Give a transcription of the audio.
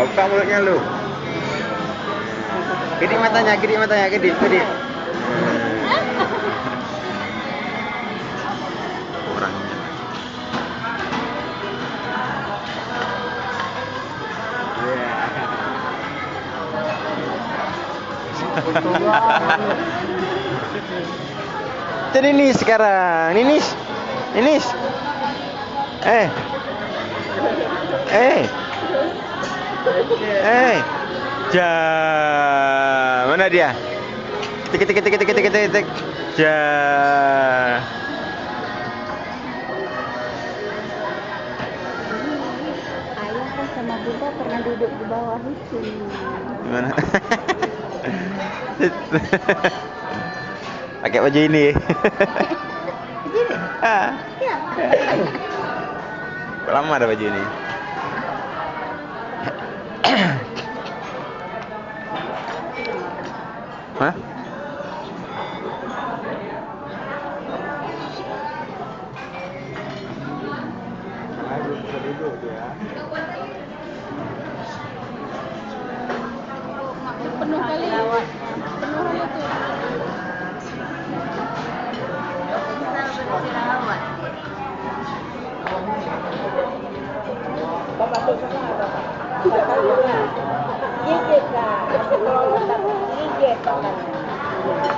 Buka mulutnya lu. Kedip matanya, kedip. Orangnya. Jadi ini sekarang, Ninis. Mana dia? Tik. Ja. Ayah kan sama Bunda pernah duduk di bawah itu. Gimana? Pakai baju ini. Begini? Ya. Lama ada baju ini. Hah? Penuh kali. Penuh itu. Gigit lah. Gigit.